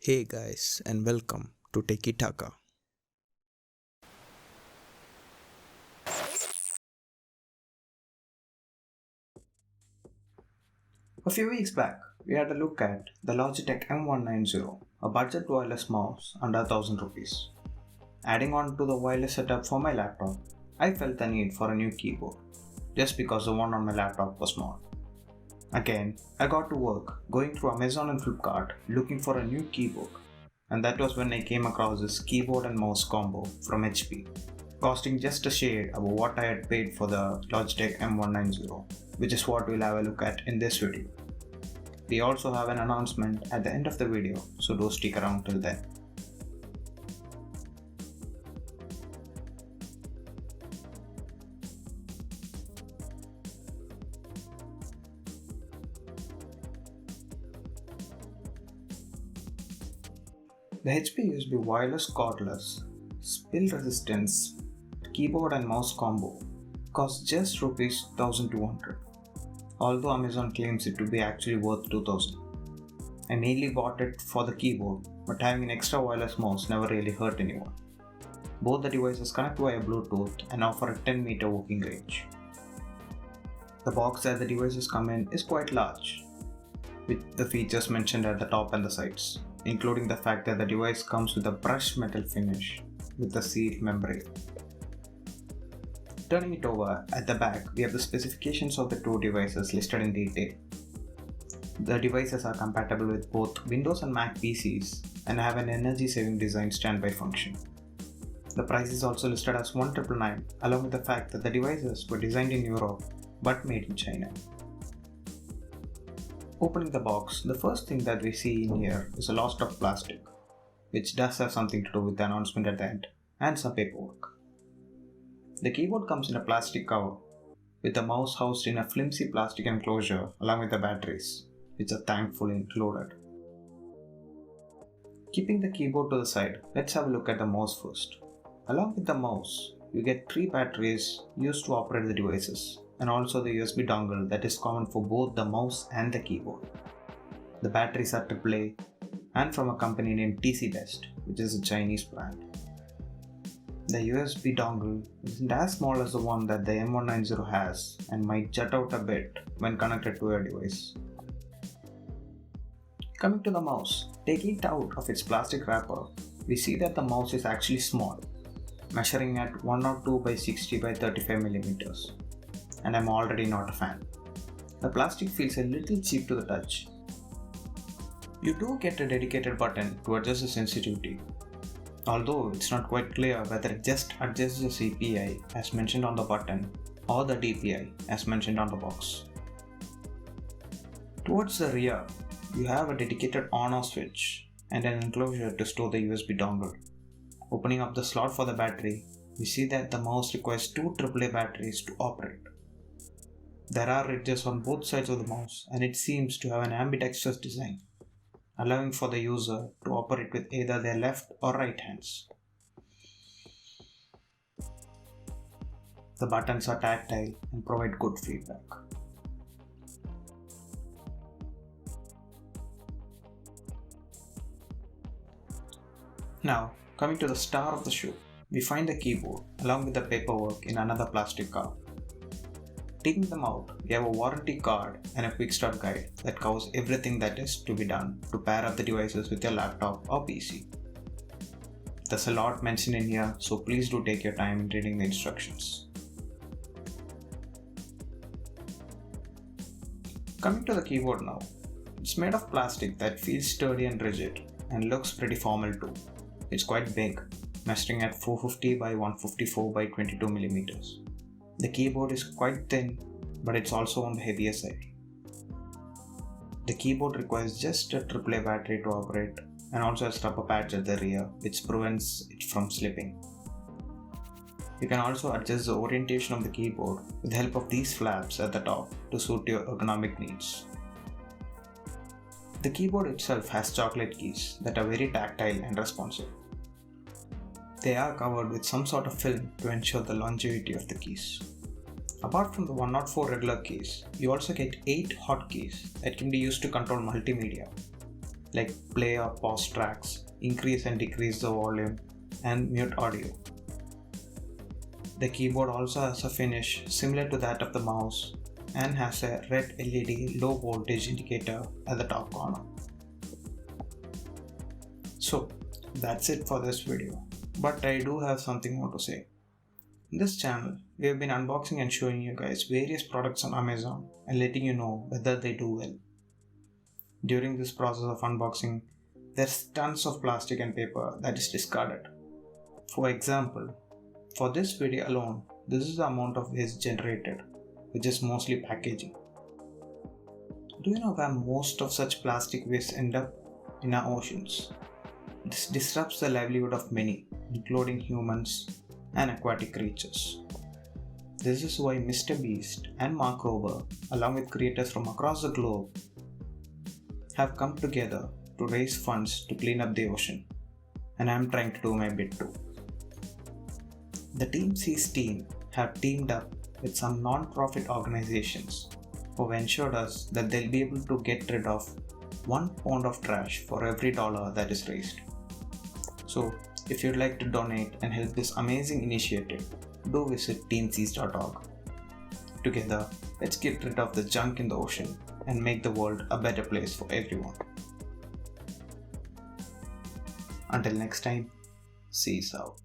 Hey guys, and welcome to Techy Taca. A few weeks back, we had a look at the Logitech M190, a budget wireless mouse under 1000 rupees. Adding on to the wireless setup for my laptop, I felt the need for a new keyboard, just because the one on my laptop was small. Again, I got to work going through Amazon and Flipkart looking for a new keyboard, and that was when I came across this keyboard and mouse combo from HP, costing just a shade above what I had paid for the Logitech M190, which is what we'll have a look at in this video. We also have an announcement at the end of the video, so do stick around till then. The HP USB wireless cordless spill resistance keyboard and mouse combo costs just Rs 1200, although Amazon claims it to be actually worth 2000. I mainly bought it for the keyboard, but having an extra wireless mouse never really hurt anyone. Both the devices connect via Bluetooth and offer a 10-meter working range. The box that the devices come in is quite large, with the features mentioned at the top and the sides, including the fact that the device comes with a brushed metal finish with a sealed membrane. Turning it over, at the back we have the specifications of the two devices listed in detail. The devices are compatible with both Windows and Mac PCs and have an energy saving design standby function. The price is also listed as 1999, along with the fact that the devices were designed in Europe but made in China. Opening the box, the first thing that we see in here is a lot of plastic, which does have something to do with the announcement at the end, and some paperwork. The keyboard comes in a plastic cover, with the mouse housed in a flimsy plastic enclosure along with the batteries, which are thankfully included. Keeping the keyboard to the side, let's have a look at the mouse first. Along with the mouse, you get 3 batteries used to operate the devices, and also the USB dongle that is common for both the mouse and the keyboard. The batteries are AAA and from a company named TC Best, which is a Chinese brand. The USB dongle isn't as small as the one that the M190 has and might jut out a bit when connected to your device. Coming to the mouse, taking it out of its plastic wrapper, we see that the mouse is actually small, measuring at 102 by 60 by 35 millimeters, and I'm already not a fan. The plastic feels a little cheap to the touch. You do get a dedicated button to adjust the sensitivity, although it's not quite clear whether it just adjusts the CPI as mentioned on the button or the DPI as mentioned on the box. Towards the rear, you have a dedicated on-off switch and an enclosure to store the USB dongle. Opening up the slot for the battery, we see that the mouse requires 2 AAA batteries to operate. There are ridges on both sides of the mouse and it seems to have an ambidextrous design, allowing for the user to operate with either their left or right hands. The buttons are tactile and provide good feedback. Now, coming to the star of the show, we find the keyboard along with the paperwork in another plastic cover. Taking them out, we have a warranty card and a quick start guide that covers everything that is to be done to pair up the devices with your laptop or PC. There's a lot mentioned in here, so please do take your time in reading the instructions. Coming to the keyboard now, it's made of plastic that feels sturdy and rigid and looks pretty formal too. It's quite big, measuring at 450 by 154 by 22 millimeters. The keyboard is quite thin, but it's also on the heavier side. The keyboard requires just a AAA battery to operate and also has rubber pads at the rear which prevents it from slipping. You can also adjust the orientation of the keyboard with the help of these flaps at the top to suit your ergonomic needs. The keyboard itself has chocolate keys that are very tactile and responsive. They are covered with some sort of film to ensure the longevity of the keys. Apart from the 104 regular keys, you also get 8 hotkeys that can be used to control multimedia. like play or pause tracks, increase and decrease the volume, and mute audio. The keyboard also has a finish similar to that of the mouse and has a red LED low voltage indicator at the top corner. So that's it for this video, but I do have something more to say. In this channel, we have been unboxing and showing you guys various products on Amazon and letting you know whether they do well. During this process of unboxing, there's tons of plastic and paper that is discarded. For example, for this video alone, this is the amount of waste generated, which is mostly packaging. Do you know where most of such plastic waste end up? In our oceans. This disrupts the livelihood of many, including humans and aquatic creatures. This is why Mr. Beast and Mark Rober, along with creators from across the globe, have come together to raise funds to clean up the ocean, and I am trying to do my bit too. The Team C's team have teamed up with some non-profit organizations who have ensured us that they'll be able to get rid of 1 pound of trash for every dollar that is raised. So, if you'd like to donate and help this amazing initiative, do visit teamseas.org. Together, let's get rid of the junk in the ocean and make the world a better place for everyone. Until next time, peace out.